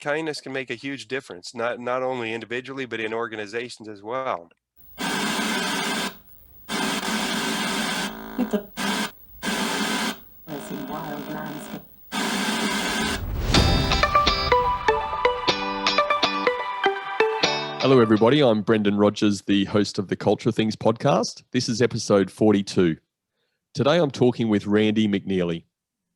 kindness can make a huge difference, not only individually, but in organizations as well. With the in wild landscape. Hello, everybody. I'm Brendan Rogers, the host of the Culture Things podcast. This is episode 42. Today, I'm talking with Randy McNeely.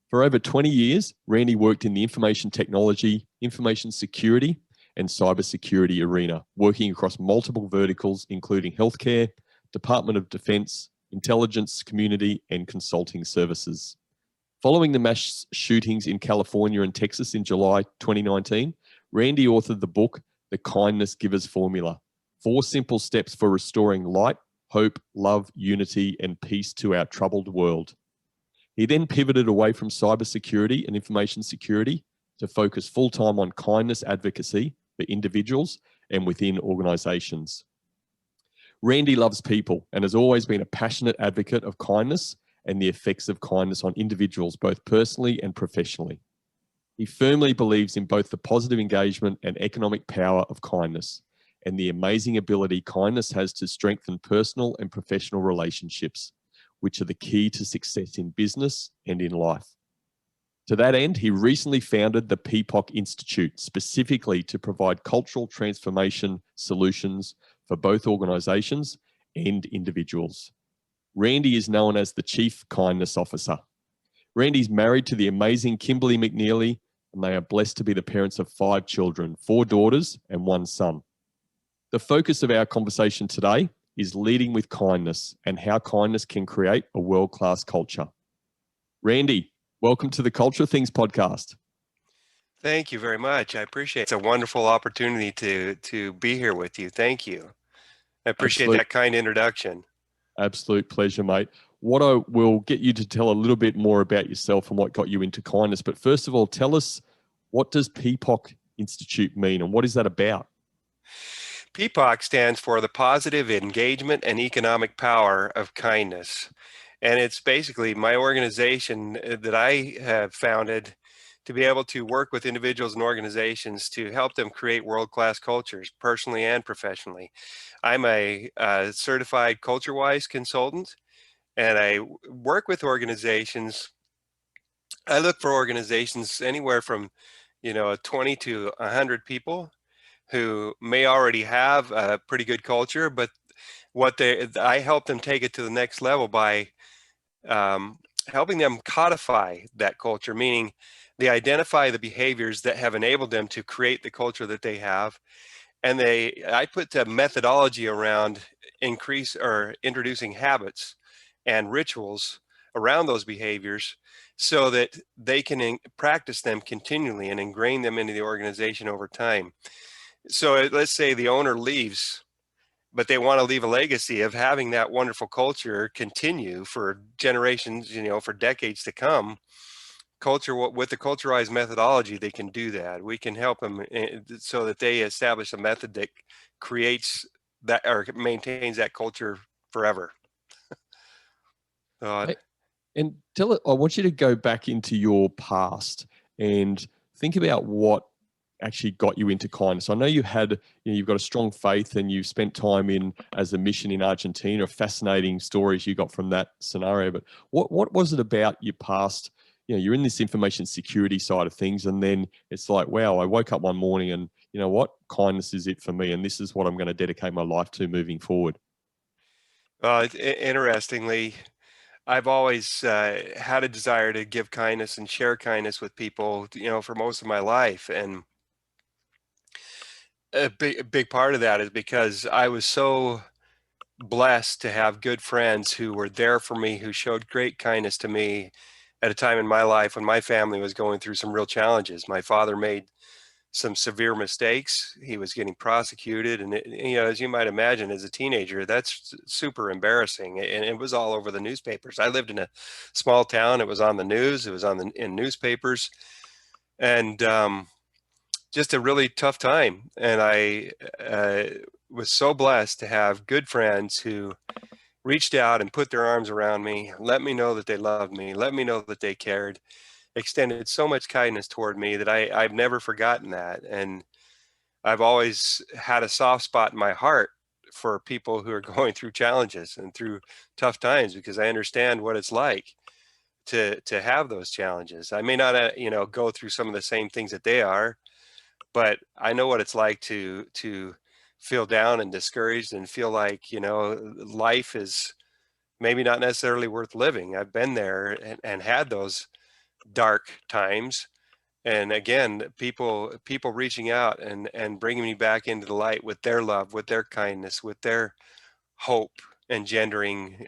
For over 20 years, Randy worked in the information technology, information security, and cybersecurity arena, working across multiple verticals, including healthcare, Department of Defense, intelligence, community, and consulting services. Following the mass shootings in California and Texas in July 2019, Randy authored the book, The Kindness Giver's Formula, 4 simple steps for restoring light, hope, love, unity, and peace to our troubled world. He then pivoted away from cybersecurity and information security to focus full-time on kindness advocacy for individuals and within organizations. Randy loves people and has always been a passionate advocate of kindness and the effects of kindness on individuals, both personally and professionally. He firmly believes in both the positive engagement and economic power of kindness and the amazing ability kindness has to strengthen personal and professional relationships, which are the key to success in business and in life. To that end, he recently founded the PEPOK Institute, specifically to provide cultural transformation solutions for both organizations and individuals. Randy is known as the Chief Kindness Officer. Randy's married to the amazing Kimberly McNeely, and they are blessed to be the parents of 5 children, 4 daughters and 1 son. The focus of our conversation today is leading with kindness and how kindness can create a world-class culture. Randy, welcome to the Culture Things podcast. Thank you very much. I appreciate it. It's a wonderful opportunity to be here with you. Thank you. I appreciate that kind introduction. Absolute pleasure, mate. What I will get you to tell a little bit more about yourself and what got you into kindness. But first of all, tell us, what does PEPOK Institute mean and what is that about? PEPOK stands for the Positive Engagement and Economic Power of Kindness. And it's basically my organization that I have founded to be able to work with individuals and organizations to help them create world-class cultures, personally and professionally. I'm a certified culture-wise consultant, and I work with organizations. I look for organizations anywhere from 20 to 100 people who may already have a pretty good culture, but I help them take it to the next level by helping them codify that culture, meaning they identify the behaviors that have enabled them to create the culture that they have, and I put the methodology around introducing habits and rituals around those behaviors so that they can practice them continually and ingrain them into the organization over time. So let's say the owner leaves, but they want to leave a legacy of having that wonderful culture continue for generations, for decades to come. With the culturized methodology, they can do that. We can help them so that they establish a method that creates that or maintains that culture forever. And I want you to go back into your past and think about what actually got you into kindness. I know you've got a strong faith and you've spent time as a mission in Argentina, fascinating stories you got from that scenario. But what was it about your past? You're in this information security side of things, and then it's like, wow, I woke up one morning and you know what? Kindness is it for me, and this is what I'm going to dedicate my life to moving forward. Interestingly, I've always had a desire to give kindness and share kindness with people, for most of my life. And a big part of that is because I was so blessed to have good friends who were there for me, who showed great kindness to me at a time in my life when my family was going through some real challenges. My father made some severe mistakes. He was getting prosecuted. And, as you might imagine, as a teenager, that's super embarrassing. And it was all over the newspapers. I lived in a small town. It was on the news. It was in newspapers. And just a really tough time. And I was so blessed to have good friends who reached out and put their arms around me, let me know that they loved me, let me know that they cared. extended so much kindness toward me that I've never forgotten that. And I've always had a soft spot in my heart for people who are going through challenges and through tough times, because I understand what it's like to have those challenges. I may not, go through some of the same things that they are, but I know what it's like to feel down and discouraged and feel like, life is maybe not necessarily worth living. I've been there and had those dark times. And again, people reaching out and bringing me back into the light with their love, with their kindness, with their hope, engendering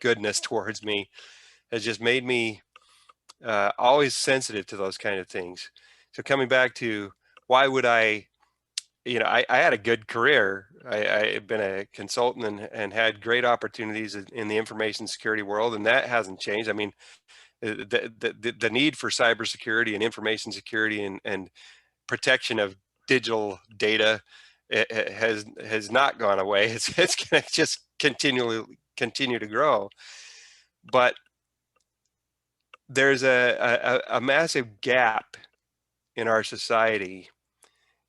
goodness towards me, has just made me always sensitive to those kind of things. So coming back to why would I had a good career. I've been a consultant and had great opportunities in the information security world, and that hasn't changed. I mean, the need for cybersecurity and information security and protection of digital data has not gone away. It's going to just continue to grow. But there's a massive gap in our society,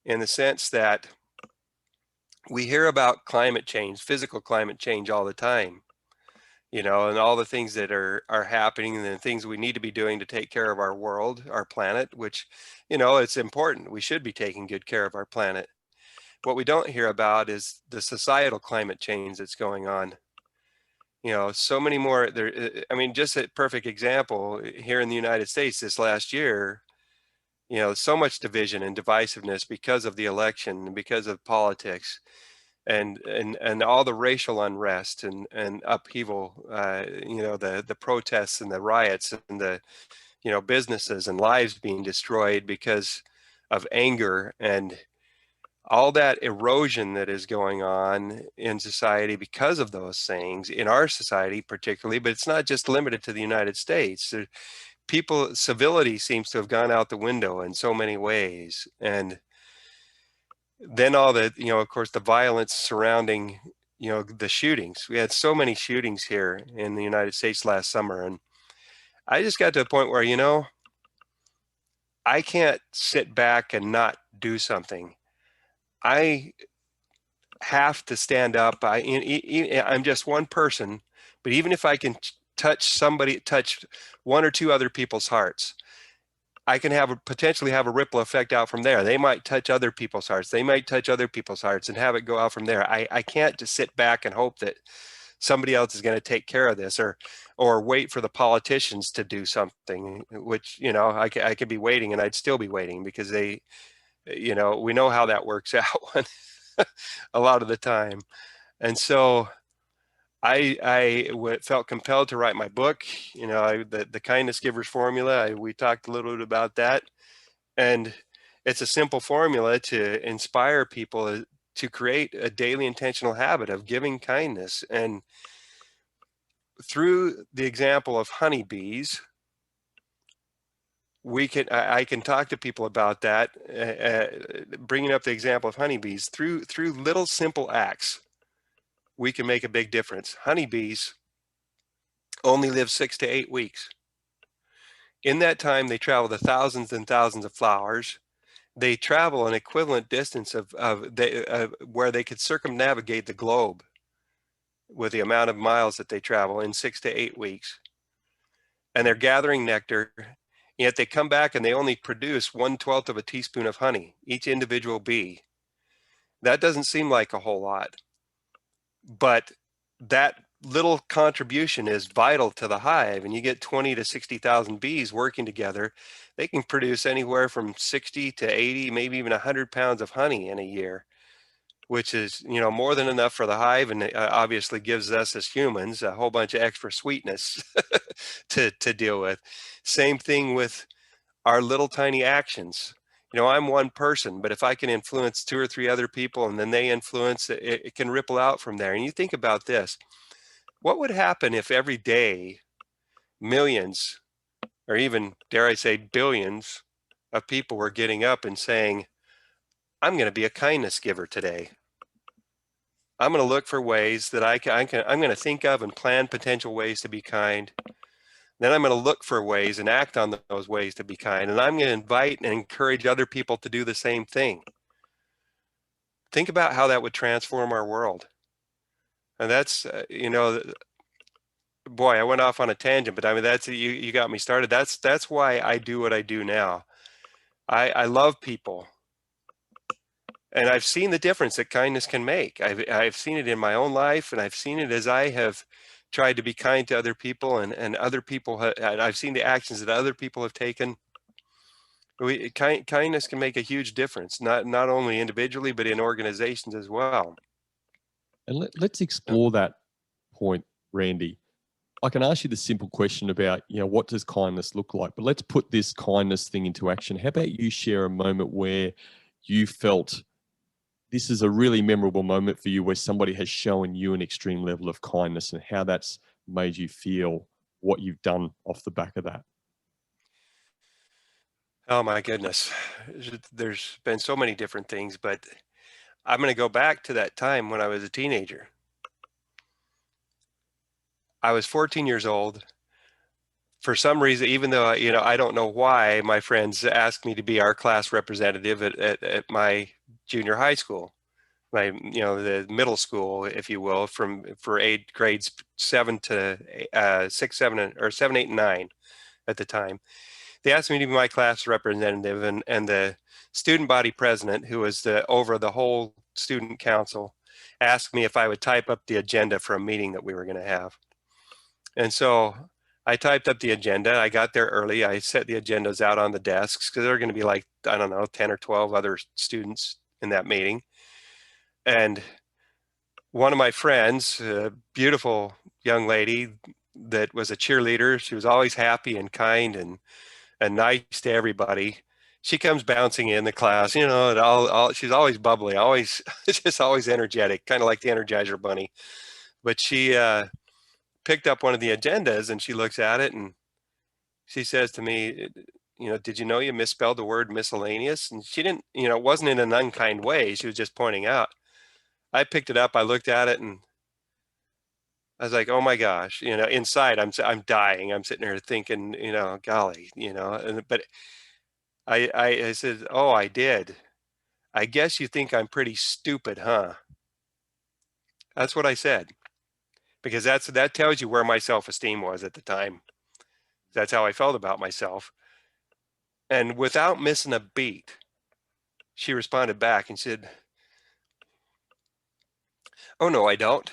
in the sense that we hear about climate change, physical climate change, all the time, and all the things that are happening and the things we need to be doing to take care of our world, our planet, which, it's important. We should be taking good care of our planet. What we don't hear about is the societal climate change that's going on. So many more there. I mean, just a perfect example here in the United States this last year, so much division and divisiveness because of the election and because of politics, and all the racial unrest and upheaval, the protests and the riots and the, businesses and lives being destroyed because of anger, and all that erosion that is going on in society because of those things, in our society particularly. But it's not just limited to the United States. Civility seems to have gone out the window in so many ways. And then all the, of course, the violence surrounding, the shootings. We had so many shootings here in the United States last summer. And I just got to a point where, I can't sit back and not do something. I have to stand up. I'm just one person, but even if I can touch one or two other people's hearts, I can potentially have a ripple effect out from there. They might touch other people's hearts. They might touch other people's hearts and have it go out from there. I can't just sit back and hope that somebody else is going to take care of this, or wait for the politicians to do something, which, I could be waiting and I'd still be waiting, because we know how that works out a lot of the time. And so I felt compelled to write my book, the Kindness Giver's Formula. We talked a little bit about that. And it's a simple formula to inspire people to create a daily intentional habit of giving kindness. And through the example of honeybees, I can talk to people about that, bringing up the example of honeybees. Through little simple acts, we can make a big difference. Honeybees only live 6 to 8 weeks. In that time, they travel to thousands and thousands of flowers. They travel an equivalent distance of where they could circumnavigate the globe with the amount of miles that they travel in 6 to 8 weeks. And they're gathering nectar, yet they come back and they only produce 1/12 of a teaspoon of honey, each individual bee. That doesn't seem like a whole lot, but that little contribution is vital to the hive. And you get 20 to 60,000 bees working together, they can produce anywhere from 60 to 80, maybe even 100 pounds of honey in a year, which is, more than enough for the hive, and obviously gives us as humans a whole bunch of extra sweetness to deal with. Same thing with our little tiny actions. I'm one person, but if I can influence 2 or 3 other people, and then they influence it, it can ripple out from there. And you think about this: what would happen if every day millions, or even, dare I say, billions of people were getting up and saying, I'm going to be a kindness giver today. I'm going to look for ways that I'm going to think of and plan potential ways to be kind. Then I'm going to look for ways and act on those ways to be kind. And I'm going to invite and encourage other people to do the same thing. Think about how that would transform our world. And that's, boy, I went off on a tangent, but I mean, you got me started. That's why I do what I do now. I love people. And I've seen the difference that kindness can make. I've seen it in my own life, and I've seen it as I have tried to be kind to other people, and other people, I've seen the actions that other people have taken. Kindness can make a huge difference, not only individually, but in organizations as well. And let's explore that point, Randy. I can ask you the simple question about, what does kindness look like? But let's put this kindness thing into action. How about you share a moment where you felt this is a really memorable moment for you, where somebody has shown you an extreme level of kindness, and how that's made you feel, what you've done off the back of that? Oh my goodness. There's been so many different things, but I'm going to go back to that time when I was a teenager. I was 14 years old. For some reason, even though, I don't know why, my friends asked me to be our class representative at my junior high school, the middle school, if you will, for grades 7 to 6, 7, or 7, 8, and 9 at the time. They asked me to be my class representative, and the student body president, who was over the whole student council, asked me if I would type up the agenda for a meeting that we were going to have. And so I typed up the agenda. I got there early. I set the agendas out on the desks because there are going to be, like, I don't know, 10 or 12 other students in that meeting. And one of my friends, a beautiful young lady that was a cheerleader, she was always happy and kind and nice to everybody. She comes bouncing in the class, and she's always bubbly, always just always energetic, kind of like the Energizer Bunny. But she picked up one of the agendas, and she looks at it, and she says to me, did you know you misspelled the word miscellaneous? And she didn't, it wasn't in an unkind way. She was just pointing out. I picked it up, I looked at it, and I was like, oh my gosh, inside I'm dying. I'm sitting here thinking, golly, but I said, oh, I did. I guess you think I'm pretty stupid, huh? That's what I said, because that tells you where my self-esteem was at the time. That's how I felt about myself. And without missing a beat, she responded back and said, oh, no, I don't.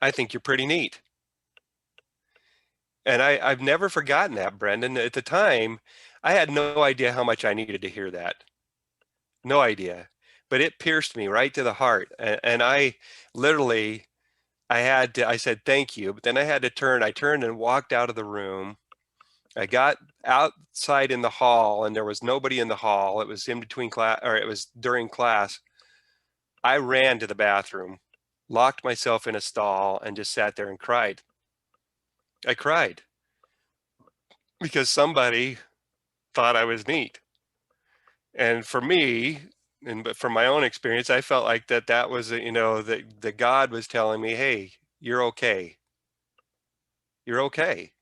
I think you're pretty neat. And I've never forgotten that, Brendan. At the time, I had no idea how much I needed to hear that. No idea. But it pierced me right to the heart. And I literally, I said, thank you. But then I turned and walked out of the room. I got outside in the hall, and there was nobody in the hall. It was in between class, or it was during class. I ran to the bathroom, locked myself in a stall, and just sat there and cried. I cried because somebody thought I was neat. And for me, but from my own experience, I felt like that was, that God was telling me, hey, you're okay. You're okay.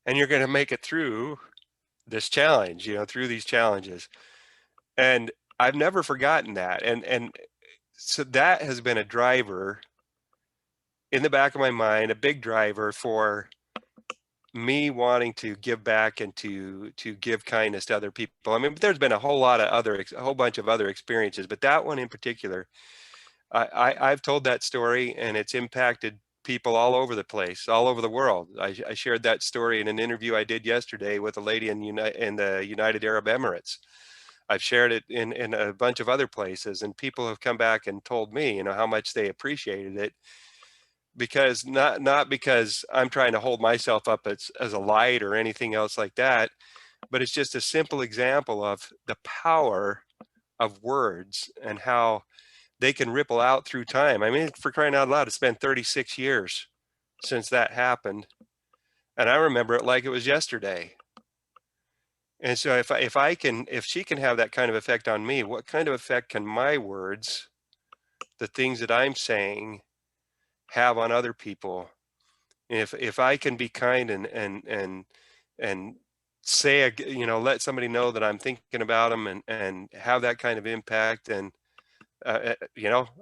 And you're going to make it through this challenge, through these challenges. And I've never forgotten that. And so that has been a driver in the back of my mind, a big driver for me wanting to give back and to give kindness to other people. I mean, there's been a whole bunch of other experiences, but that one in particular, I've told that story, and it's impacted people all over the place, all over the world. I shared that story in an interview I did yesterday with a lady in the United Arab Emirates. I've shared it in a bunch of other places, and people have come back and told me, how much they appreciated it, because not because I'm trying to hold myself up as a light or anything else like that, but it's just a simple example of the power of words and how they can ripple out through time. I mean, for crying out loud, it's been 36 years since that happened, and I remember it like it was yesterday. And so if she can have that kind of effect on me, what kind of effect can my words, the things that I'm saying, have on other people? If I can be kind and say, let somebody know that I'm thinking about them and have that kind of impact, and I'm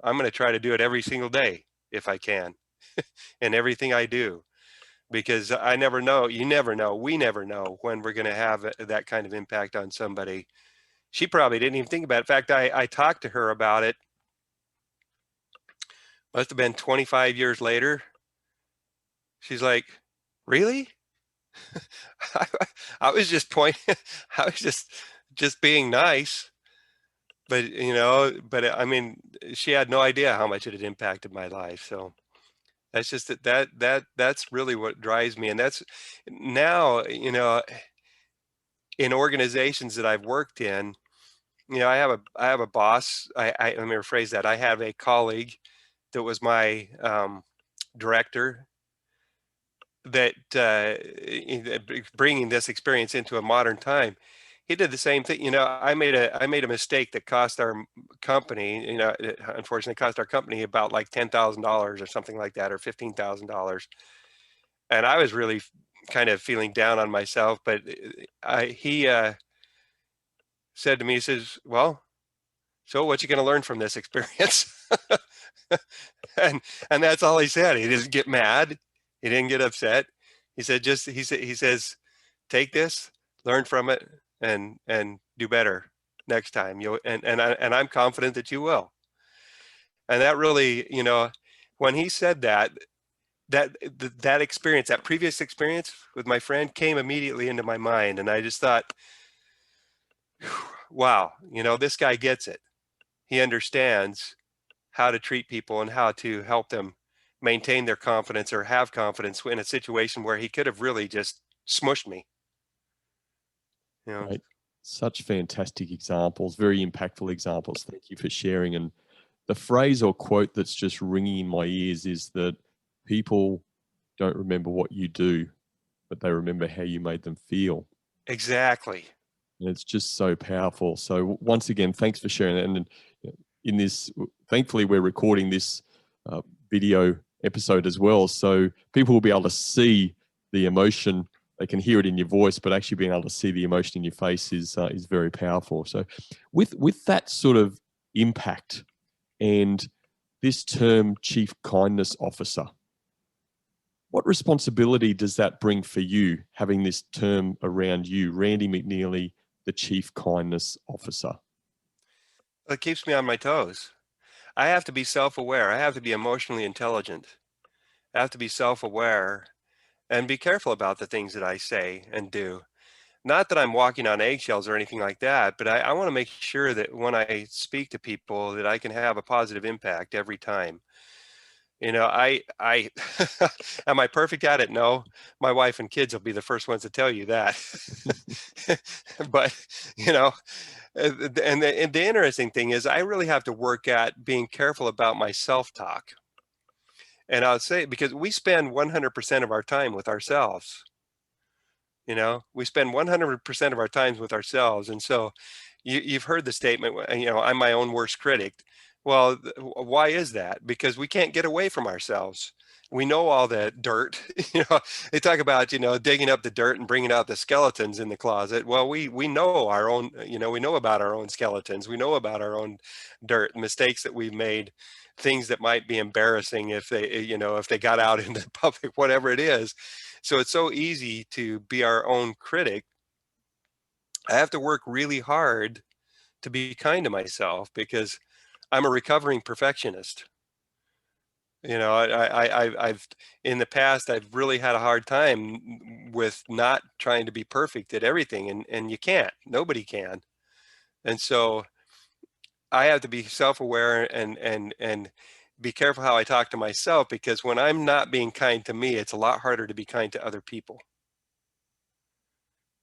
going to try to do it every single day if I can, in everything I do, because I never know. You never know. We never know when we're going to have that kind of impact on somebody. She probably didn't even think about it. In fact, I talked to her about it. Must have been 25 years later. She's like, "Really?" I, I was just pointing. I was just being nice, but I mean, she had no idea how much it had impacted my life. So that's just that's really what drives me, and that's now, in organizations that I've worked in. I have a boss. Let me rephrase that. I have a colleague that was my director, that bringing this experience into a modern time, he did the same thing. I made a mistake that cost our company, it unfortunately cost our company about like $10,000 or something like that, or $15,000. And I was really kind of feeling down on myself, but he said to me, he says, "Well, so what you going to learn from this experience?" and that's all he said. He didn't get mad. He didn't get upset. He said, he says, "Take this, learn from it, and do better next time. I'm confident that you will." And that really, when he said that, that experience, that previous experience with my friend, came immediately into my mind, and I just thought, wow, this guy gets it. He understands how to treat people and how to help them maintain their confidence or have confidence in a situation where he could have really just smushed me. You know, Right. Such fantastic examples, very impactful examples. Thank you for sharing. And the phrase or quote that's just ringing in my ears is that people don't remember what you do, but they remember how you made them feel. exactly. And it's just so powerful. So once again, thanks for sharing that. And in this, thankfully, we're recording this video episode as well, so people will be able to see the emotion. They can hear it in your voice, but actually being able to see the emotion in your face is very powerful. So, with that sort of impact and this term, Chief Kindness Officer, what responsibility does that bring for you, having this term around you, Randy McNeely, the Chief Kindness Officer? It keeps me on my toes. I have to be self-aware. I have to be emotionally intelligent. I have to be self-aware and be careful about the things that I say and do. Not that I'm walking on eggshells or anything like that, but I want to make sure that when I speak to people, that I can have a positive impact every time. I am I perfect at it? No. My wife and kids will be the first ones to tell you that. But, you know, and the interesting thing is I really have to work at being careful about my self-talk. And I'll say, because we spend 100% of our time with ourselves. We spend 100% of our times with ourselves. And so you've heard the statement, "I'm my own worst critic." Well, why is that? Because we can't get away from ourselves. We know all the dirt. They talk about, digging up the dirt and bringing out the skeletons in the closet. Well, we know our own, we know about our own skeletons. We know about our own dirt, mistakes that we've made, things that might be embarrassing if they got out into the public, whatever it is. So it's so easy to be our own critic. I have to work really hard to be kind to myself because I'm a recovering perfectionist. I've in the past I've really had a hard time with not trying to be perfect at everything, and you can't. Nobody can. And so I have to be self-aware and be careful how I talk to myself, because when I'm not being kind to me, it's a lot harder to be kind to other people.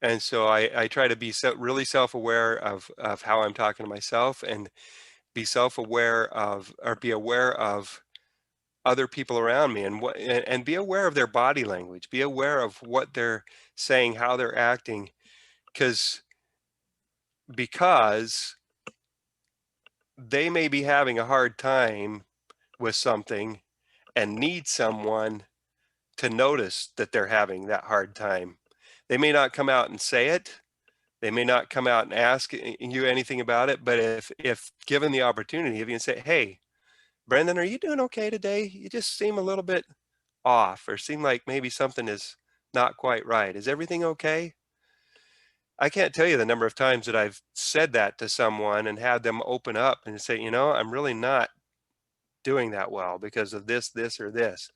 And so I try to be really self-aware of how I'm talking to myself, and be self-aware of, or be aware of, other people around me, and be aware of their body language, be aware of what they're saying, how they're acting, because because they may be having a hard time with something and need someone to notice that they're having that hard time. They may not come out and say it. They may not come out and ask you anything about it, but if given the opportunity, if you can say, "Hey, Brendan, are you doing okay today? You just seem a little bit off, or seem like maybe something is not quite right. Is everything okay?" I can't tell you the number of times that I've said that to someone and had them open up and say, I'm really not doing that well because of this, this, or this.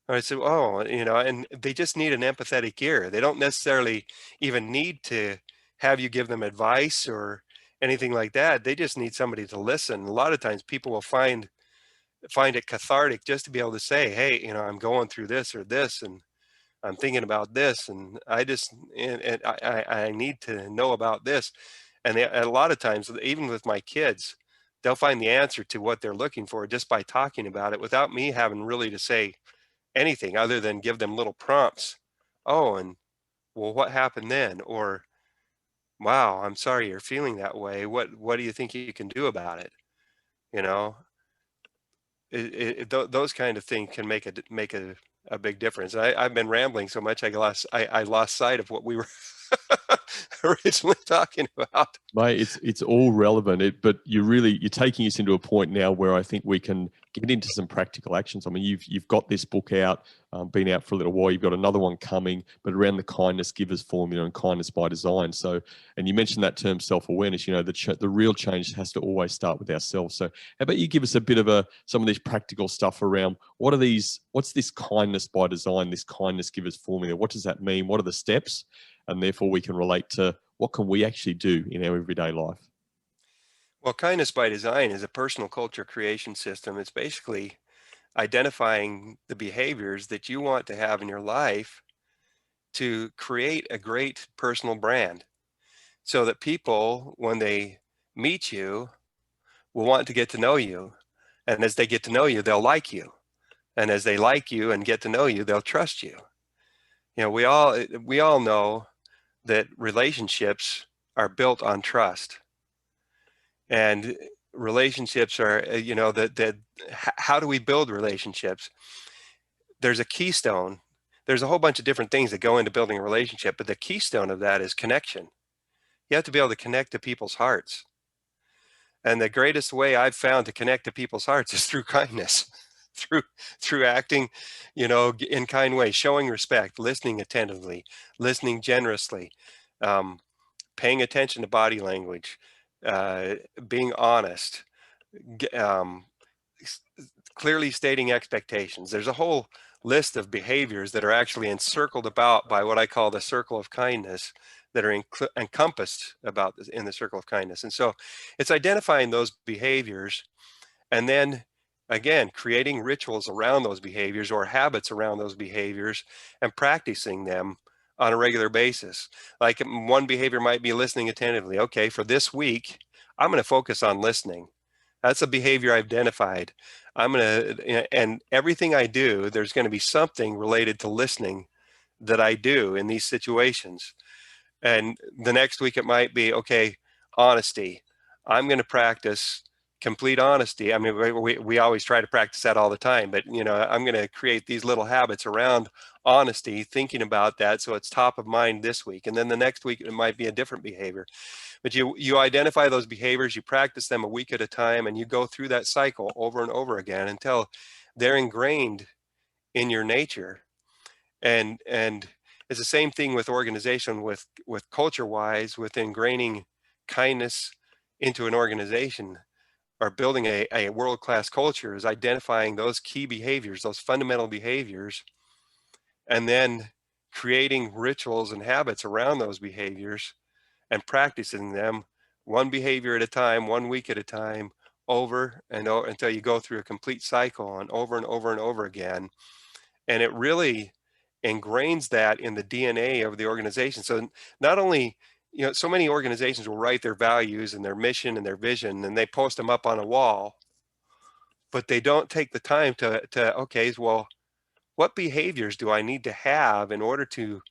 Or I said, oh, and they just need an empathetic ear. They don't necessarily even need to have you give them advice or anything like that. They just need somebody to listen. A lot of times people will find it cathartic just to be able to say, hey, I'm going through this or this, and I'm thinking about this, and I need to know about this. And a lot of times, even with my kids, they'll find the answer to what they're looking for just by talking about it without me having really to say anything other than give them little prompts. Oh, and well, what happened then? Or, wow, I'm sorry you're feeling that way. What do you think you can do about it? You know, those kind of things can make a big difference. I've been rambling so much I lost sight of what we were originally talking about. Mate, it's all relevant, but you're taking us into a point now where I think we can get into some practical actions. I mean, you've got this book out, been out for a little while. You've got another one coming, but around the kindness givers formula and kindness by design. So, and you mentioned that term self-awareness. The real change has to always start with ourselves. So, how about you give us a bit of some of these practical stuff around what's this kindness by design, this kindness givers formula? What does that mean? What are the steps? And therefore we can relate to what can we actually do in our everyday life. Well, kindness by design is a personal culture creation system. It's basically identifying the behaviors that you want to have in your life to create a great personal brand so that people, when they meet you, will want to get to know you. And as they get to know you, they'll like you. And as they like you and get to know you, they'll trust you. We all know that relationships are built on trust. And relationships are, how do we build relationships? There's a keystone. There's a whole bunch of different things that go into building a relationship, but the keystone of that is connection. You have to be able to connect to people's hearts. And the greatest way I've found to connect to people's hearts is through kindness, through acting, in kind ways, showing respect, listening attentively, listening generously, um, paying attention to body language, uh, being honest, um, clearly stating expectations. There's a whole list of behaviors that are actually encircled about by what I call the circle of kindness that are encompassed about this in the circle of kindness. And so it's identifying those behaviors and then again creating rituals around those behaviors or habits around those behaviors and practicing them on a regular basis. Like one behavior might be listening attentively. Okay, for this week, I'm going to focus on listening. That's a behavior I've identified. And everything I do, there's going to be something related to listening that I do in these situations. And the next week it might be, okay, honesty. I'm going to practice complete honesty. I mean, we always try to practice that all the time, but I'm going to create these little habits around honesty, thinking about that. So it's top of mind this week. And then the next week, it might be a different behavior. But you identify those behaviors, you practice them a week at a time, and you go through that cycle over and over again until they're ingrained in your nature. And it's the same thing with organization, with culture wise, with ingraining kindness into an organization or building a world-class culture is identifying those key behaviors, those fundamental behaviors, and then creating rituals and habits around those behaviors and practicing them one behavior at a time, one week at a time, over and over until you go through a complete cycle and over again. And it really ingrains that in the DNA of the organization. So not only, so many organizations will write their values and their mission and their vision and they post them up on a wall, but they don't take the time to okay, well, what behaviors do I need to have in order to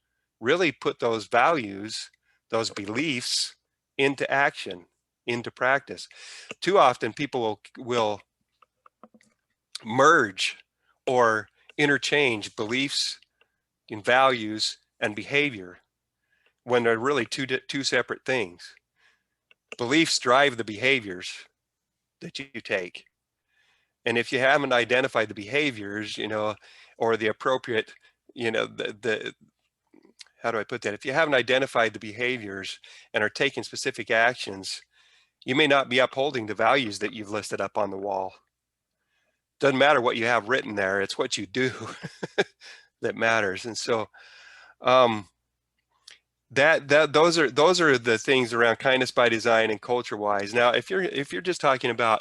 really put those values, those beliefs into action, into practice? Too often people will merge or interchange beliefs and values and behavior when they're really two separate things. Beliefs drive the behaviors that you take. And if you haven't identified the behaviors, or the appropriate, the how do I put that? If you haven't identified the behaviors and are taking specific actions, you may not be upholding the values that you've listed up on the wall. Doesn't matter what you have written there, it's what you do that matters. And so those are the things around kindness by design and culture wise. Now, if you're just talking about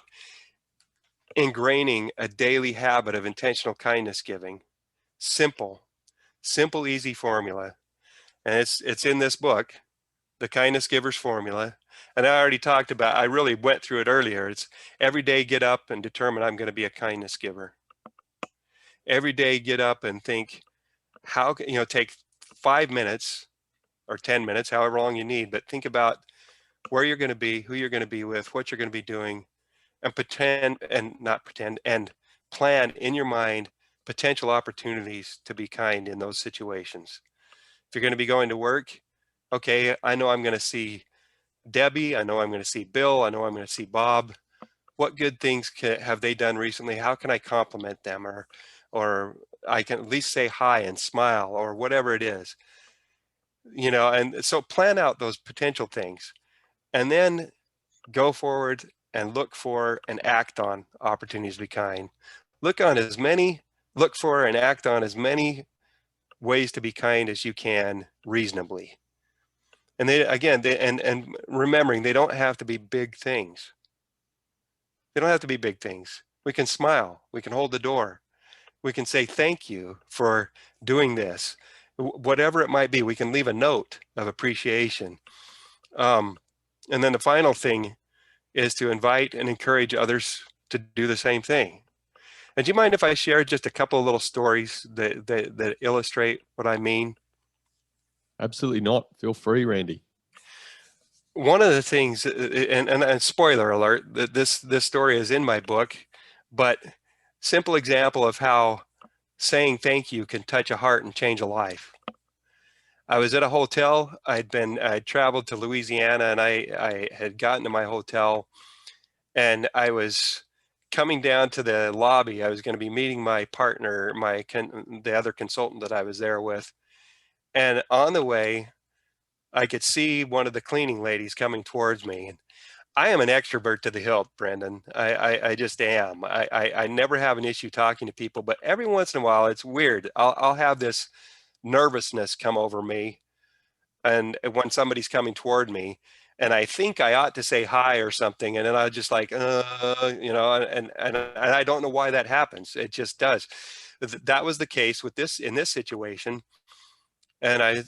ingraining a daily habit of intentional kindness giving, simple, easy formula, and it's in this book, The Kindness Giver's Formula. And I really went through it earlier. It's every day get up and determine I'm going to be a kindness giver. Every day get up and think, take 5 minutes or 10 minutes, however long you need, but think about where you're going to be, who you're going to be with, what you're going to be doing, and plan in your mind potential opportunities to be kind in those situations. If you're going to be going to work, okay, I know I'm going to see Debbie, I know I'm going to see Bill, I know I'm going to see Bob. What good things have they done recently? How can I compliment them, or I can at least say hi and smile, or whatever it is, and so plan out those potential things and then go forward and look for and act on opportunities to be kind. Look for and act on as many ways to be kind as you can reasonably. And and remembering they don't have to be big things. They don't have to be big things. We can smile, we can hold the door, we can say thank you for doing this. Whatever it might be, we can leave a note of appreciation. And then the final thing is to invite and encourage others to do the same thing. And do you mind if I share just a couple of little stories that illustrate what I mean? Absolutely not. Feel free, Randy. One of the things, and spoiler alert, that this story is in my book, but simple example of how saying thank you can touch a heart and change a life. I was at a hotel. I'd traveled to Louisiana, and I had gotten to my hotel, and I was coming down to the lobby. I was going to be meeting my partner, the other consultant that I was there with. And on the way, I could see one of the cleaning ladies coming towards me. And I am an extrovert to the hilt, Brendan. I just am. I never have an issue talking to people, but every once in a while, it's weird. I'll have this nervousness come over me, and when somebody's coming toward me, and I think I ought to say hi or something, and then I just like, and I don't know why that happens. It just does. That was the case in this situation. And I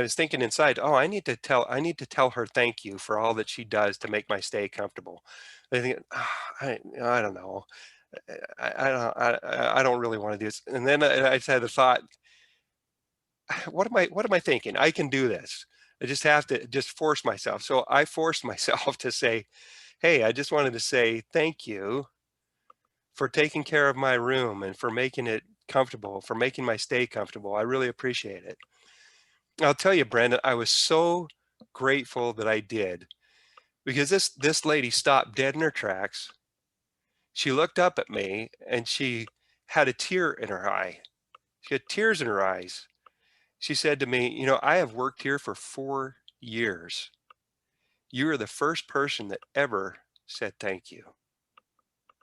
was thinking inside, oh, I need to tell her thank you for all that she does to make my stay comfortable. I think, I don't know, I don't really want to do this. And then I just had the thought, what am I thinking? I can do this. I just have to force myself. So I forced myself to say, hey, I just wanted to say thank you for taking care of my room and for making it comfortable, for making my stay comfortable. I really appreciate it. I'll tell you, Brandon, I was so grateful that I did, because this lady stopped dead in her tracks. She looked up at me and she had a tear in her eye. She had tears in her eyes. She said to me, I have worked here for 4 years. You are the first person that ever said thank you.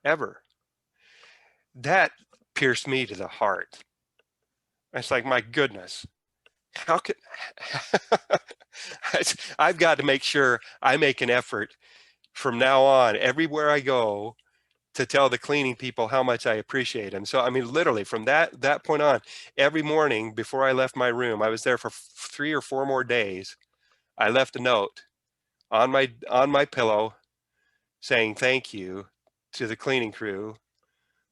Ever. That pierced me to the heart. It's like, my goodness, how could I've got to make sure I make an effort from now on, everywhere I go, to tell the cleaning people how much I appreciate them. So, I mean, literally from that point on, every morning before I left my room, I was there for 3 or 4 more days. I left a note on my pillow saying thank you to the cleaning crew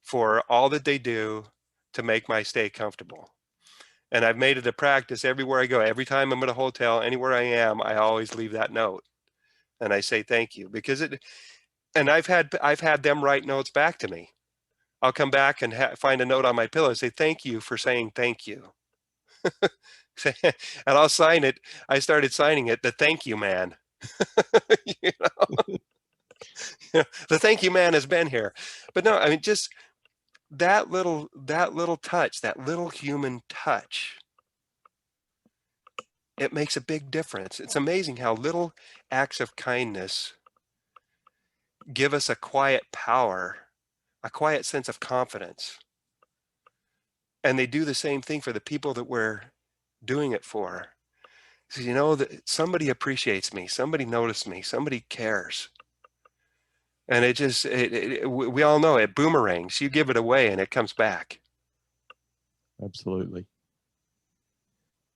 for all that they do to make my stay comfortable. And I've made it a practice everywhere I go. Every time I'm at a hotel, anywhere I am, I always leave that note and I say thank you, because and I've had them write notes back to me. I'll come back and find a note on my pillow and say, thank you for saying thank you. And I'll sign it. I started signing it, the thank you man. You know, the thank you man has been here. But no, I mean, just that little touch, that little human touch, it makes a big difference. It's amazing how little acts of kindness give us a quiet power, a quiet sense of confidence. And they do the same thing for the people that we're doing it for. So, you know, that somebody appreciates me, somebody noticed me, somebody cares. And it just, we all know it boomerangs. You give it away and it comes back. Absolutely.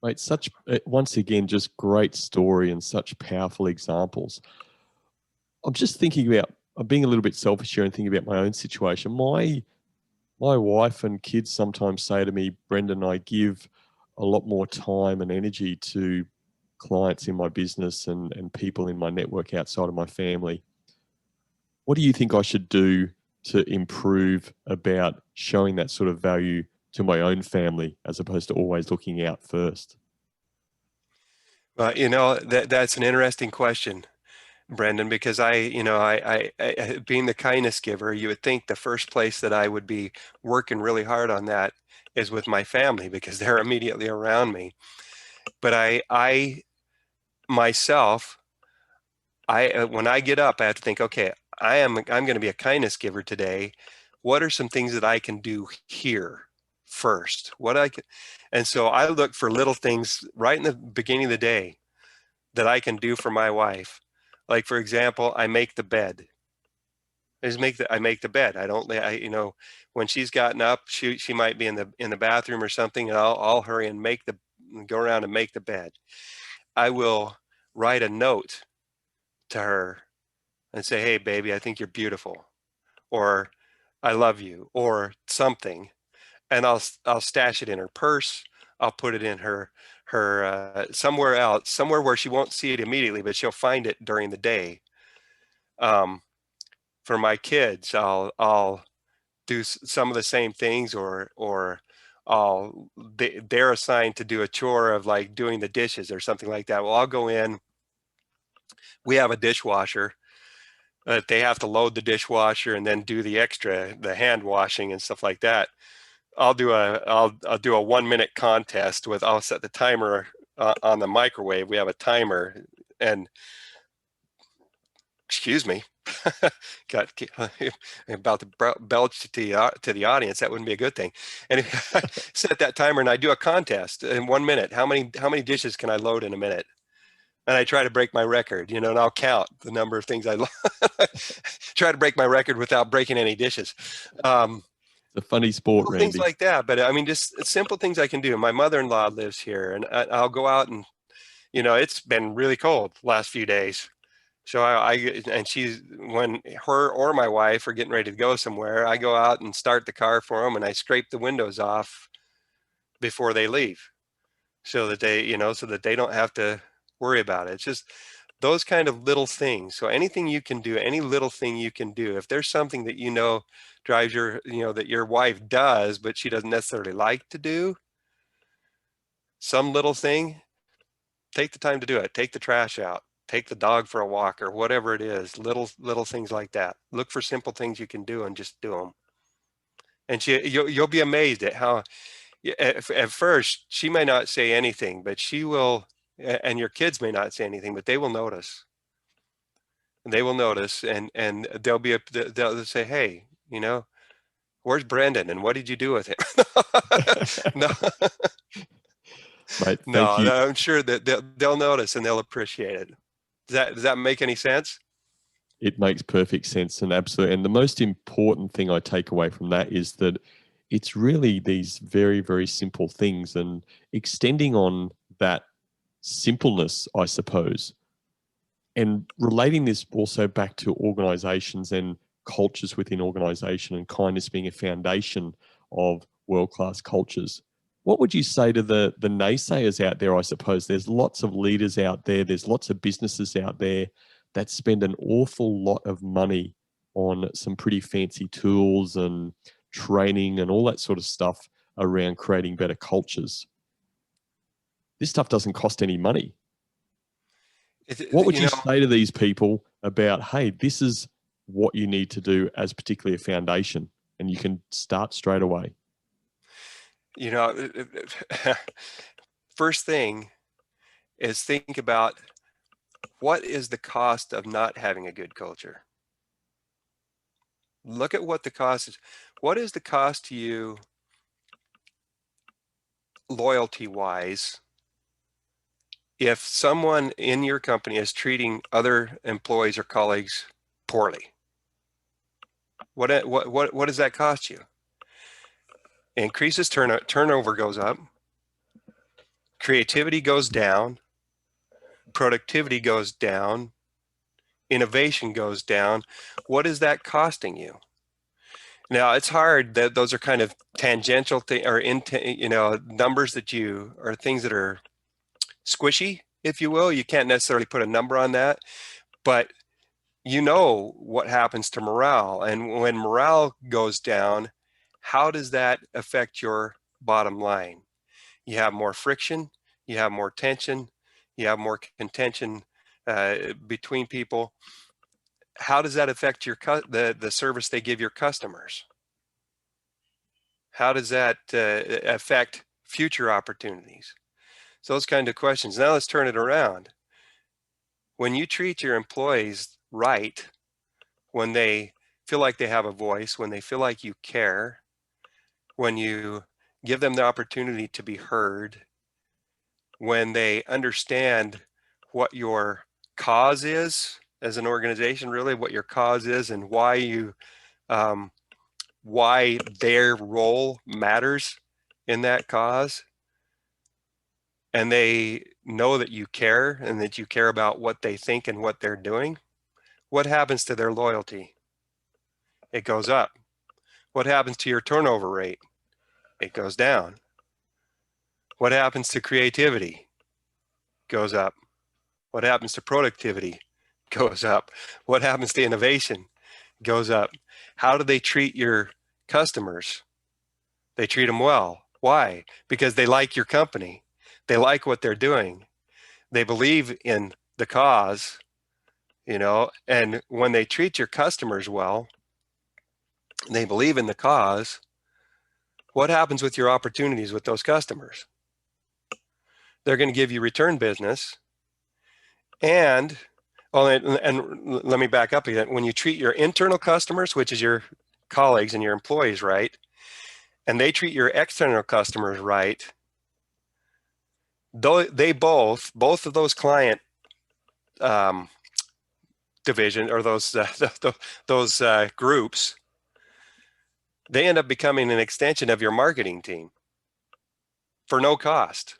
Mate, such, once again, just great story and such powerful examples. I'm just thinking about, I'm being a little bit selfish here and thinking about my own situation. My wife and kids sometimes say to me, Brendan, I give a lot more time and energy to clients in my business and people in my network outside of my family. What do you think I should do to improve about showing that sort of value to my own family as opposed to always looking out first? You know, that's an interesting question, Brendan, because being the kindness giver, you would think the first place that I would be working really hard on that is with my family because they're immediately around me. But I myself, when I get up, I have to think, okay, I'm going to be a kindness giver today. What are some things that I can do here first? And so I look for little things right in the beginning of the day that I can do for my wife. Like, for example, I make the bed. I make the bed. I don't, you know, when she's gotten up, she might be in the bathroom or something, and I'll hurry and go around and make the bed. I will write a note to her and say, hey, baby, I think you're beautiful, or I love you, or something. And I'll stash it in her purse. I'll put it in her somewhere else, somewhere where she won't see it immediately, but she'll find it during the day. For my kids, I'll do some of the same things, or they're assigned to do a chore of like doing the dishes or something like that. Well, I'll go in. We have a dishwasher. They have to load the dishwasher and then do the hand washing and stuff like that. I'll do a 1 minute contest with, I'll set the timer on the microwave. We have a timer, and excuse me, got about to belch to the audience. That wouldn't be a good thing. And I set that timer and I do a contest in 1 minute. How many dishes can I load in a minute? And I try to break my record, you know, and I'll count the number of things I try to break my record without breaking any dishes. It's a funny sport, Randy. Things like that. But I mean, just simple things I can do. My mother-in-law lives here, and I'll go out and, you know, it's been really cold the last few days. So and when her or my wife are getting ready to go somewhere, I go out and start the car for them, and I scrape the windows off before they leave, so that they don't have to worry about it. It's just those kind of little things. So anything you can do, any little thing you can do, if there's something that you know drives that your wife does, but she doesn't necessarily like to do, some little thing, take the time to do it. Take the trash out, take the dog for a walk, or whatever it is. Little things like that. Look for simple things you can do and just do them. And you'll be amazed at how at first she may not say anything, but she will, and your kids may not say anything, but they will notice. They will notice, and they'll say, hey, you know, where's Brendan and what did you do with him? No, Mate, no, thank you. I'm sure that they'll notice and they'll appreciate it. Does that make any sense? It makes perfect sense, and absolutely. And the most important thing I take away from that is that it's really these very, very simple things, and extending on that simpleness, I suppose, and relating this also back to organizations and cultures within organization, and kindness being a foundation of world-class cultures. What would you say to the naysayers out there? I suppose there's lots of leaders out there, there's lots of businesses out there that spend an awful lot of money on some pretty fancy tools and training, and all that sort of stuff around creating better cultures. This stuff doesn't cost any money. What would you say to these people about, hey, this is what you need to do as particularly a foundation, and you can start straight away? First thing is think about what is the cost of not having a good culture. Look at what the cost is. What is the cost to you loyalty-wise if someone in your company is treating other employees or colleagues poorly? What does that cost you? Increases turnover goes up, creativity goes down, productivity goes down, innovation goes down. What is that costing you? Now, it's hard that those are kind of tangential numbers that or things that are squishy, if you will. You can't necessarily put a number on that, but you know what happens to morale. And when morale goes down, how does that affect your bottom line? You have more friction, you have more tension, you have more contention between people. How does that affect the service they give your customers? How does that affect future opportunities? So those kind of questions. Now let's turn it around. When you treat your employees right, when they feel like they have a voice, when they feel like you care, when you give them the opportunity to be heard, when they understand what your cause is as an organization, really what your cause is and why their role matters in that cause, and they know that you care and that you care about what they think and what they're doing, what happens to their loyalty? It goes up. What happens to your turnover rate? It goes down. What happens to creativity? Goes up. What happens to productivity? Goes up. What happens to innovation? Goes up. How do they treat your customers? They treat them well. Why? Because they like your company. They like what they're doing. They believe in the cause, and when they treat your customers well, they believe in the cause. What happens with your opportunities with those customers? They're going to give you return business. And let me back up again. When you treat your internal customers, which is your colleagues and your employees, right, and they treat your external customers right, they both of those client division or those groups, they end up becoming an extension of your marketing team for no cost,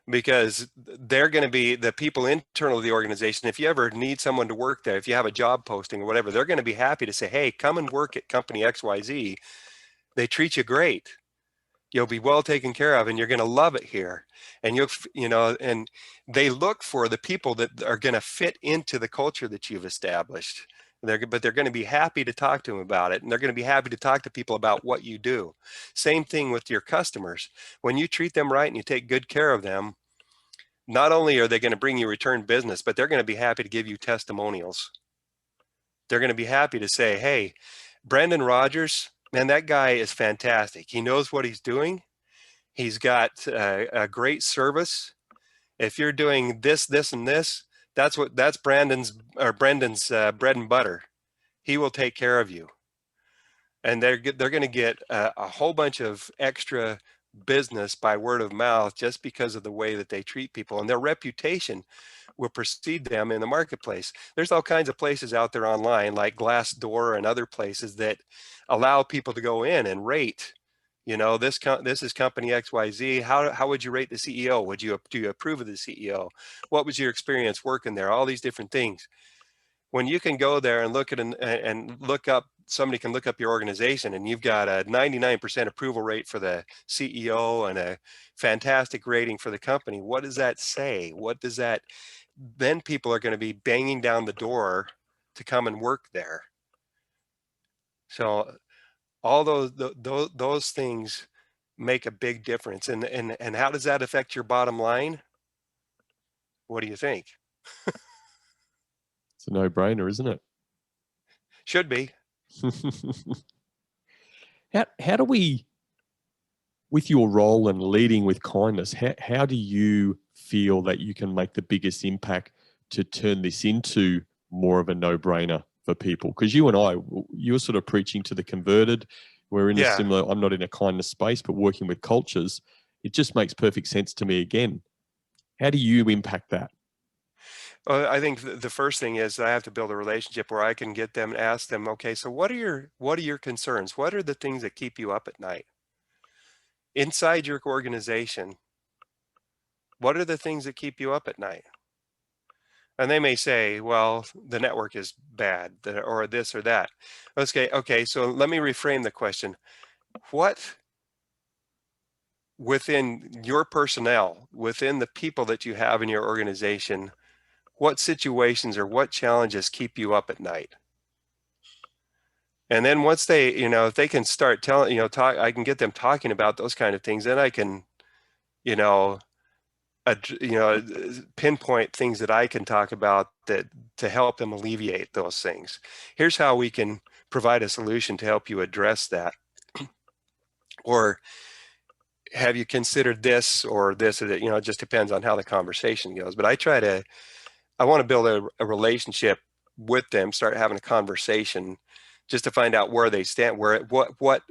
because they're going to be the people internal to the organization. If you ever need someone to work there, if you have a job posting or whatever, they're going to be happy to say, hey, come and work at company XYZ. They treat you great. You'll be well taken care of and you're going to love it here. And and they look for the people that are going to fit into the culture that you've established. But they're going to be happy to talk to them about it. And they're going to be happy to talk to people about what you do. Same thing with your customers. When you treat them right and you take good care of them, not only are they going to bring you return business, but they're going to be happy to give you testimonials. They're going to be happy to say, hey, Brendan Rogers, man, that guy is fantastic. He knows what he's doing. He's got a great service. If you're doing this, this, and this, that's Brendan's bread and butter. He will take care of you. And they're going to get a whole bunch of extra business by word of mouth just because of the way that they treat people, and their reputation will precede them in the marketplace. There's all kinds of places out there online like Glassdoor and other places that allow people to go in and rate. This is company XYZ. How would you rate the CEO? Do you approve of the CEO? What was your experience working there? All these different things. When you can go there and look at and look up, somebody can look up your organization and you've got a 99% approval rate for the CEO and a fantastic rating for the company. What does that say? Then people are going to be banging down the door to come and work there. So All those things make a big difference. And how does that affect your bottom line? What do you think? It's a no-brainer, isn't it? Should be. How do we, with your role and leading with kindness, how do you feel that you can make the biggest impact to turn this into more of a no-brainer for people? Because you and I, you're sort of preaching to the converted. We're in a Yeah. similar, I'm not in a kindness space, but working with cultures, it just makes perfect sense to me again. How do you impact that? Well, I think the first thing is I have to build a relationship where I can get them, ask them, okay, so what are your concerns? What are the things that keep you up at night inside your organization? What are the things that keep you up at night? And they may say, well, the network is bad, or this or that. Okay, so let me reframe the question. What within your personnel, within the people that you have in your organization, what situations or what challenges keep you up at night? And then once they, if they can start telling, talk, I can get them talking about those kind of things. Then I can, you know, pinpoint things that I can talk about that to help them alleviate those things. Here's how we can provide a solution to help you address that. Or have you considered this or this or that? It just depends on how the conversation goes. But I want to build a relationship with them, start having a conversation just to find out where they stand, what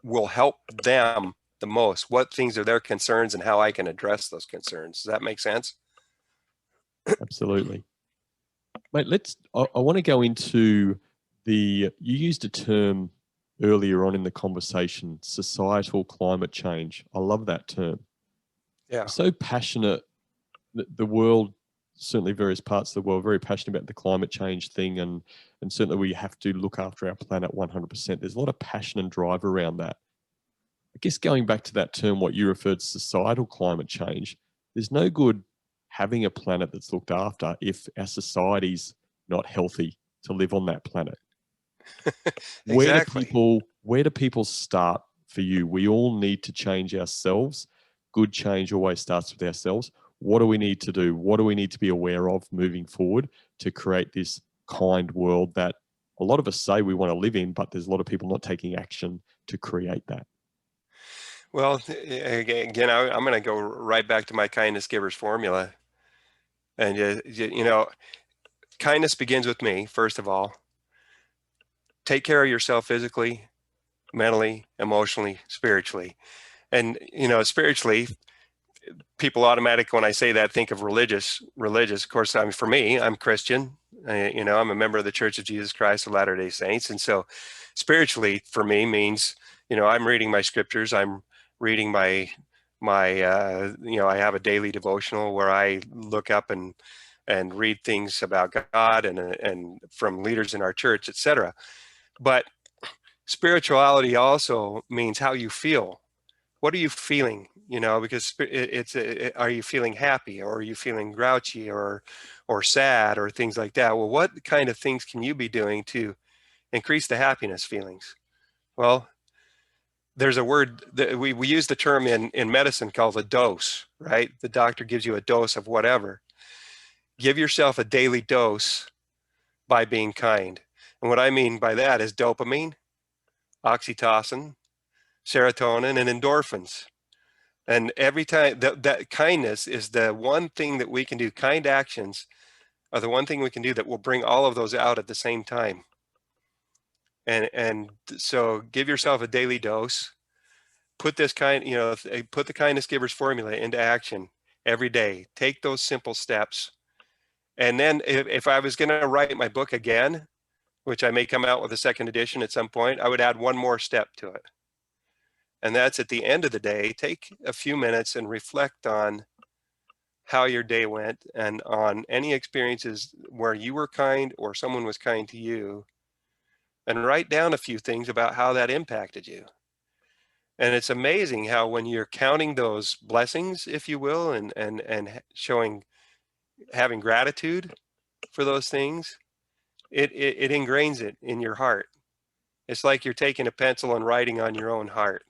will help them the most, what things are their concerns and how I can address those concerns. Does that make sense? Absolutely. Mate, I want to go into you used a term earlier on in the conversation, societal climate change. I love that term. Yeah. I'm so passionate, the world, certainly various parts of the world, very passionate about the climate change thing. And certainly we have to look after our planet 100%. There's a lot of passion and drive around that. I guess going back to that term, what you referred to, societal climate change, there's no good having a planet that's looked after if our society's not healthy to live on that planet. Exactly. Where do people start for you? We all need to change ourselves. Good change always starts with ourselves. What do we need to do? What do we need to be aware of moving forward to create this kind world that a lot of us say we want to live in, but there's a lot of people not taking action to create that? Well, again, I'm going to go right back to my kindness givers formula. And, kindness begins with me, first of all. Take care of yourself physically, mentally, emotionally, spiritually. And, spiritually, people automatic when I say that think of religious. Of course, for me, I'm Christian. I'm a member of the Church of Jesus Christ of Latter-day Saints. And so spiritually for me means, I'm reading my scriptures. I'm reading I have a daily devotional where I look up and read things about God and from leaders in our church, etc. But spirituality also means how you feel. What are you feeling? Because are you feeling happy, or are you feeling grouchy or sad or things like that? Well, what kind of things can you be doing to increase the happiness feelings? Well, there's a word that we use the term in medicine called a dose, right? The doctor gives you a dose of whatever. Give yourself a daily dose by being kind. And what I mean by that is dopamine, oxytocin, serotonin, and endorphins. And every time that kindness is the one thing that we can do, kind actions are the one thing we can do that will bring all of those out at the same time. And so give yourself a daily dose. Put put the kindness givers formula into action every day. Take those simple steps. And then if I was going to write my book again, which I may come out with a second edition at some point, I would add one more step to it. And that's at the end of the day, take a few minutes and reflect on how your day went and on any experiences where you were kind or someone was kind to you, and write down a few things about how that impacted you. And it's amazing how when you're counting those blessings, if you will, and showing having gratitude for those things, it ingrains it in your heart. It's like you're taking a pencil and writing on your own heart,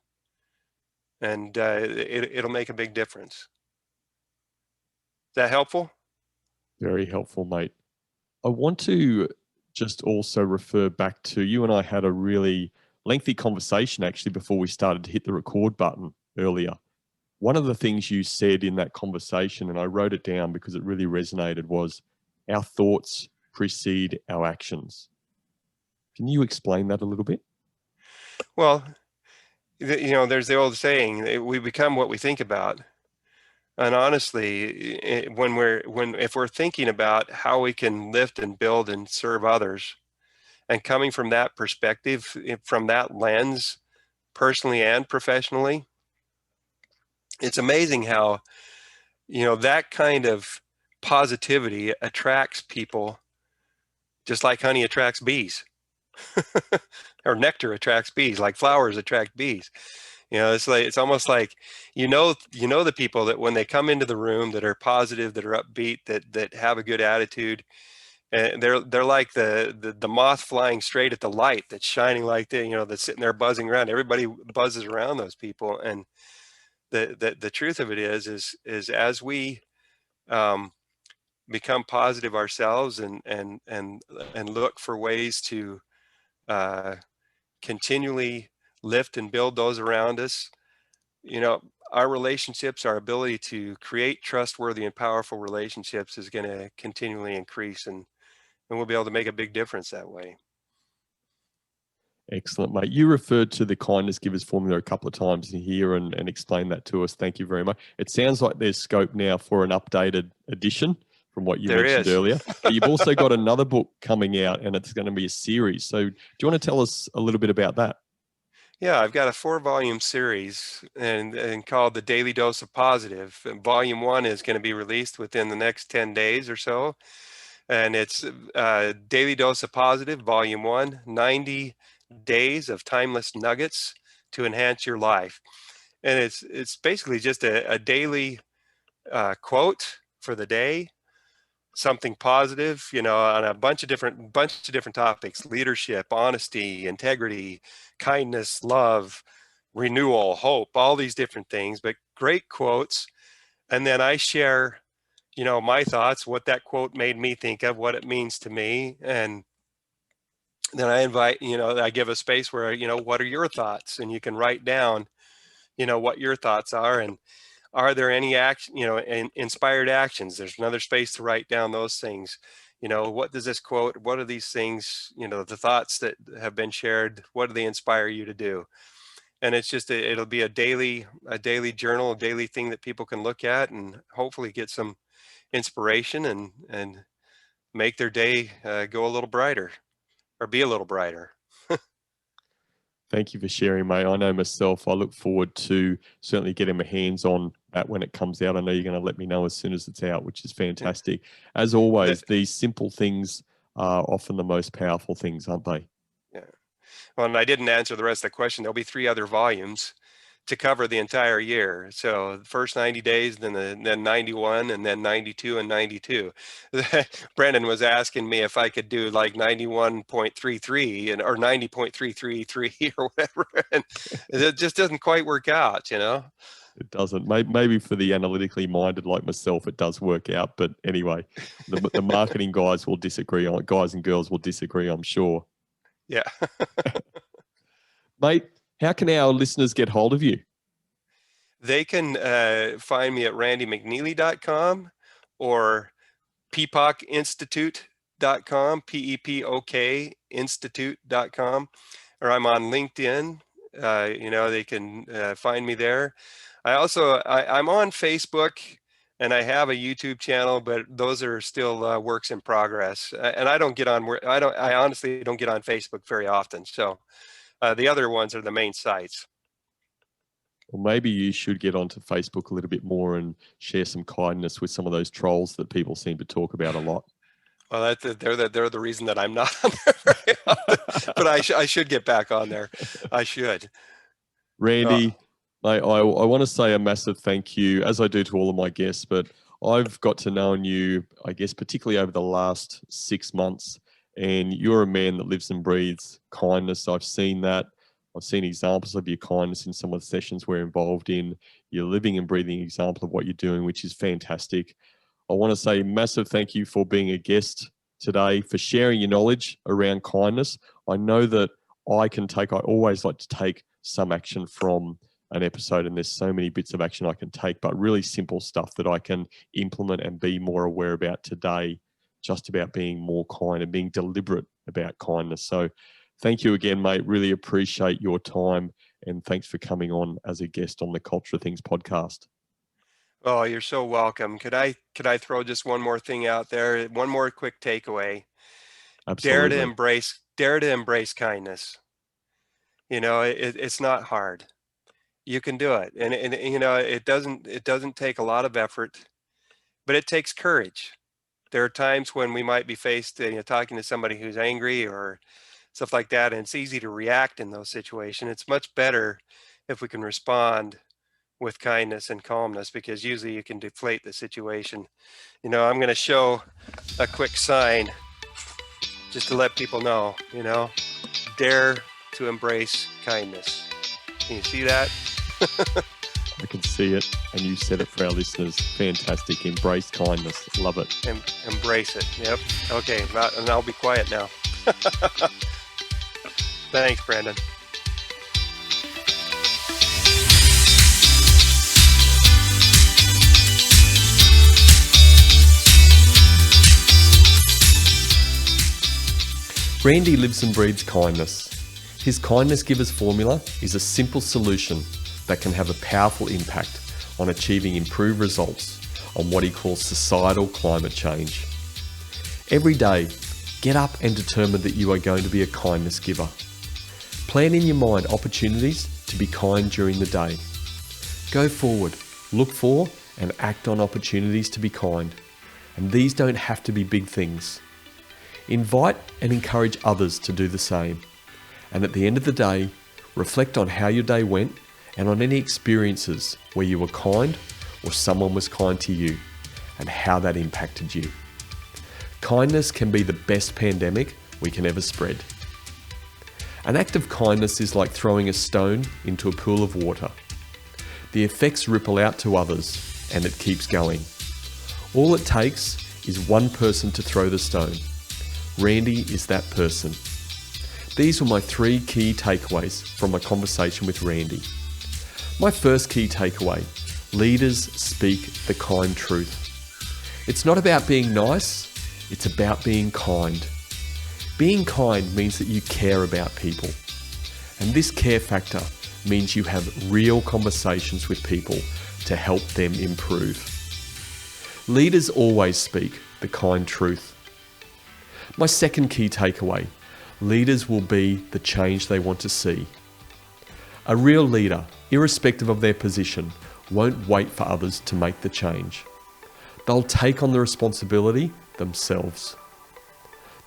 and it'll make a big difference. Is that helpful? Very helpful, mate. I want to just also refer back to you and I had a really lengthy conversation actually before we started to hit the record button earlier. One of the things you said in that conversation, and I wrote it down because it really resonated, was our thoughts precede our actions. Can you explain that a little bit? Well, there's the old saying, we become what we think about. And honestly, if we're thinking about how we can lift and build and serve others, and coming from that perspective, from that lens, personally and professionally, it's amazing how, that kind of positivity attracts people just like honey attracts bees. Or nectar attracts bees, like flowers attract bees. It's almost like the people that when they come into the room that are positive, that are upbeat, that have a good attitude, and they're like the moth flying straight at the light that's shining like that's sitting there buzzing around. Everybody buzzes around those people, and the truth of it is as we become positive ourselves and look for ways to uh, continually lift and build those around us, our relationships, our ability to create trustworthy and powerful relationships is going to continually increase, and we'll be able to make a big difference that way. Excellent, mate. You referred to the kindness givers formula a couple of times here and explained that to us. Thank you very much. It sounds like there's scope now for an updated edition from what you There mentioned is. earlier. But you've also got another book coming out, and it's going to be a series. So do you want to tell us a little bit about that? Yeah, I've got a 4-volume series and called The Daily Dose of Positive. And volume 1 is going to be released within the next 10 days or so. And it's Daily Dose of Positive, volume 1, 90 days of timeless nuggets to enhance your life. And it's basically just a daily quote for the day, something positive, on a bunch of different topics: leadership, honesty, integrity, kindness, love, renewal, hope, all these different things, but great quotes. And then I share, my thoughts, what that quote made me think of, what it means to me. And then I invite, I give a space where, what are your thoughts? And you can write down, what your thoughts are, and are there any action, inspired actions? There's another space to write down those things. What does this quote, what are these things, the thoughts that have been shared, what do they inspire you to do? And it's just, it'll be a daily journal, a daily thing that people can look at and hopefully get some inspiration and make their day go a little brighter, or be a little brighter. Thank you for sharing, mate. I know myself, I look forward to certainly getting my hands on that when it comes out. I know you're going to let me know as soon as it's out, which is fantastic. As always, these simple things are often the most powerful things, aren't they? Yeah. Well, and I didn't answer the rest of the question. There'll be 3 other volumes to cover the entire year. So the first 90 days, then 91, and then 92 and 92. Brendan was asking me if I could do like 91.33 or 90.333 or whatever. And it just doesn't quite work out, It doesn't. Maybe for the analytically minded like myself, it does work out. But anyway, the marketing guys will disagree on guys and girls will disagree, I'm sure. Yeah. Mate, how can our listeners get hold of you? They can find me at randymcneely.com or PEPOKinstitute.com, PEPOK institute.com, or I'm on LinkedIn. They can find me there. I'm on Facebook, and I have a YouTube channel, but those are still works in progress. And I honestly don't get on Facebook very often. So the other ones are the main sites. Well, maybe you should get onto Facebook a little bit more and share some kindness with some of those trolls that people seem to talk about a lot. Well, they're the reason that I'm not on there very often, but I should get back on there. I should. Randy, I want to say a massive thank you, as I do to all of my guests, but I've got to know you, I guess, particularly over the last 6 months, And you're a man that lives and breathes kindness. I've seen that. I've seen examples of your kindness in some of the sessions we're involved in. You're living and breathing example of what you're doing, which is fantastic. I want to say massive thank you for being a guest today, for sharing your knowledge around kindness. I know that I always like to take some action from an episode, and there's so many bits of action I can take, but really simple stuff that I can implement and be more aware about today, just about being more kind and being deliberate about kindness. So thank you again, mate. Really appreciate your time, and thanks for coming on as a guest on the Culture of Things podcast. Oh, you're so welcome. Could I throw just one more thing out there? One more quick takeaway. Absolutely. Dare to embrace kindness. It's not hard. You can do it. And it doesn't take a lot of effort, but it takes courage. There are times when we might be faced, talking to somebody who's angry or stuff like that, and it's easy to react in those situations. It's much better if we can respond with kindness and calmness, because usually you can deflate the situation. I'm going to show a quick sign just to let people know, dare to embrace kindness. Can you see that? I can see it, and you said it for our listeners. Fantastic. Embrace kindness. Love it. Embrace it. Yep. Okay. And I'll be quiet now. Thanks, Brandon. Randy lives and breathes kindness. His kindness givers formula is a simple solution that can have a powerful impact on achieving improved results on what he calls societal climate change. Every day, get up and determine that you are going to be a kindness giver. Plan in your mind opportunities to be kind during the day. Go forward, look for and act on opportunities to be kind. And these don't have to be big things. Invite and encourage others to do the same. And at the end of the day, reflect on how your day went and on any experiences where you were kind or someone was kind to you and how that impacted you. Kindness can be the best pandemic we can ever spread. An act of kindness is like throwing a stone into a pool of water. The effects ripple out to others and it keeps going. All it takes is one person to throw the stone. Randy is that person. These were my 3 key takeaways from my conversation with Randy. My first key takeaway: leaders speak the kind truth. It's not about being nice, it's about being kind. Being kind means that you care about people. And this care factor means you have real conversations with people to help them improve. Leaders always speak the kind truth. My second key takeaway: leaders will be the change they want to see. A real leader, irrespective of their position, won't wait for others to make the change. They'll take on the responsibility themselves.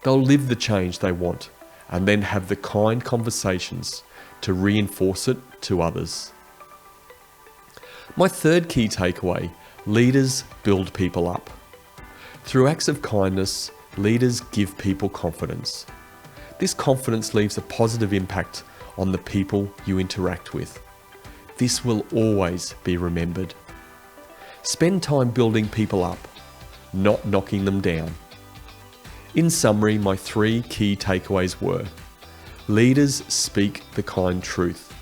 They'll live the change they want and then have the kind conversations to reinforce it to others. My third key takeaway: leaders build people up. Through acts of kindness, leaders give people confidence. This confidence leaves a positive impact on the people you interact with. This will always be remembered. Spend time building people up, not knocking them down. In summary, my 3 key takeaways were: leaders speak the kind truth.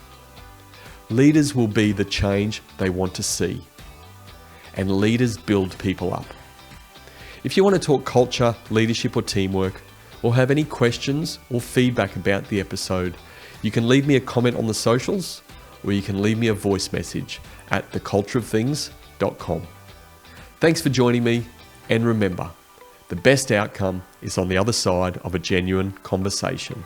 Leaders will be the change they want to see. And leaders build people up. If you want to talk culture, leadership or teamwork, or have any questions or feedback about the episode, you can leave me a comment on the socials, or you can leave me a voice message at thecultureofthings.com. Thanks for joining me, and remember, the best outcome is on the other side of a genuine conversation.